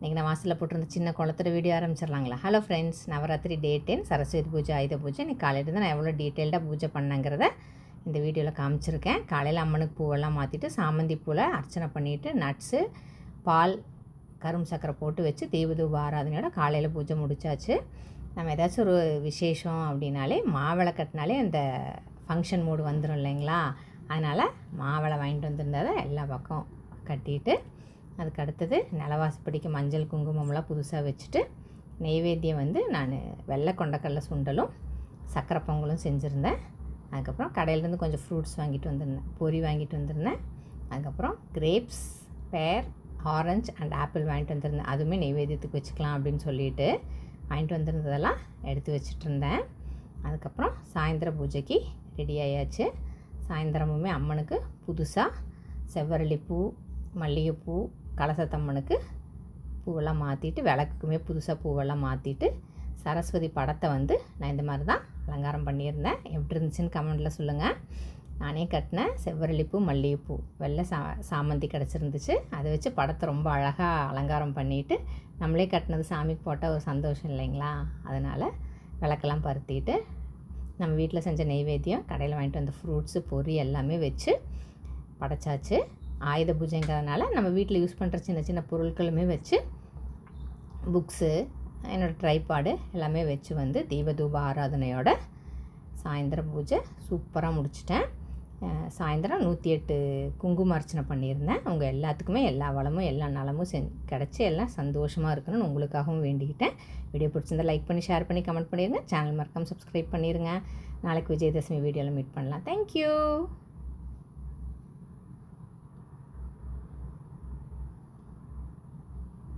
இன்றைக்கி நான் வாசலில் போட்டிருந்த சின்ன குளத்தோட வீடியோ ஆரம்பிச்சிடலாங்களா? ஹலோ ஃப்ரெண்ட்ஸ், நவராத்திரி டே 10 சரஸ்வதி பூஜை, ஆயுத பூஜை. இன்றைக்கி காலையிலேருந்து நான் எவ்வளோ டீட்டெயில்டாக பூஜை பண்ணேங்கிறத இந்த வீடியோவில் காமிச்சிருக்கேன். காலையில் அம்மனுக்கு பூவெல்லாம் மாற்றிட்டு சாமந்தி பூவில் அர்ச்சனை பண்ணிவிட்டு நட்ஸு, பால், கரும் சக்கரை போட்டு வச்சு தீபதூப ஆராதனையோட காலையில் பூஜை முடிச்சாச்சு. நம்ம ஏதாச்சும் ஒரு விசேஷம் அப்படின்னாலே மாவிளை கட்டினாலே அந்த ஃபங்க்ஷன் மூடு வந்துடும் இல்லைங்களா? அதனால் மாவிளை வாங்கிட்டு வந்திருந்ததை எல்லா பக்கம் கட்டிட்டு அதுக்கு அடுத்தது நிலவாசப்படிக்கு மஞ்சள் குங்குமம்லாம் புதுசாக வச்சுட்டு நெய்வேத்தியம் நான் வெள்ளை கொண்டக்கடலை சுண்டலும் சக்கரை பொங்கலும் செஞ்சுருந்தேன். அதுக்கப்புறம் கடையிலேருந்து கொஞ்சம் ஃப்ரூட்ஸ் வாங்கிட்டு வந்திருந்தேன், பொரி வாங்கிட்டு வந்திருந்தேன். அதுக்கப்புறம் கிரேப்ஸ், பேர், ஆரஞ்ச் அண்ட் ஆப்பிள் வாங்கிட்டு வந்திருந்தேன். அதுவுமே நெய்வேத்தியத்துக்கு வச்சுக்கலாம் அப்படின்னு சொல்லிட்டு வாங்கிட்டு வந்திருந்ததெல்லாம் எடுத்து வச்சுட்டு இருந்தேன். அதுக்கப்புறம் சாயந்தர பூஜைக்கு ரெடி ஆயாச்சு. சாயந்தரமுமே அம்மனுக்கு புதுசாக செவ்வரளிப்பூ, மல்லிகைப்பூ, கலசத்தம்மனுக்கு பூவெல்லாம் மாற்றிட்டு விளக்குக்குமே புதுசாக பூவெல்லாம் மாற்றிட்டு சரஸ்வதி படத்தை நான் இந்த மாதிரி தான் அலங்காரம் பண்ணியிருந்தேன். எப்படி இருந்துச்சுன்னு கமெண்டில் சொல்லுங்கள். நானே கட்டினேன் செவ்வரளிப்பூ, மல்லிகைப்பூ, வெள்ளை சாமந்தி கிடச்சிருந்துச்சு. அதை வச்சு படத்தை ரொம்ப அழகாக அலங்காரம் பண்ணிவிட்டு நம்மளே கட்டினது சாமிக்கு போட்டால் ஒரு சந்தோஷம் இல்லைங்களா? அதனால் விளக்கெல்லாம் பருத்திட்டு நம்ம வீட்டில் செஞ்ச நெய்வேத்தியம், கடையில் வாங்கிட்டு வந்த ஃப்ரூட்ஸு, பொரி எல்லாமே வச்சு படைச்சாச்சு. ஆயுத பூஜைங்கிறதுனால நம்ம வீட்டில் யூஸ் பண்ணுற சின்ன சின்ன பொருட்களுமே வச்சு புக்ஸு, என்னோடய ட்ரைபாடு எல்லாமே வச்சு தீபதூப ஆராதனையோட சாயந்தரம் பூஜை சூப்பராக முடிச்சிட்டேன். சாயந்தரம் 108 குங்கும அர்ச்சனை பண்ணியிருந்தேன். அவங்க எல்லாத்துக்குமே எல்லா வளமும் எல்லா நலமும் கிடச்சி எல்லாம் சந்தோஷமாக இருக்கணும்னு உங்களுக்காகவும் வேண்டிக்கிட்டேன். வீடியோ பிடிச்சிருந்தா லைக் பண்ணி, ஷேர் பண்ணி, கமெண்ட் பண்ணிடுங்க. சேனல் மறக்காமல் சப்ஸ்கிரைப் பண்ணிடுங்க. நாளைக்கு விஜயதசமி வீடியோவில் மீட் பண்ணலாம். தேங்க்யூ.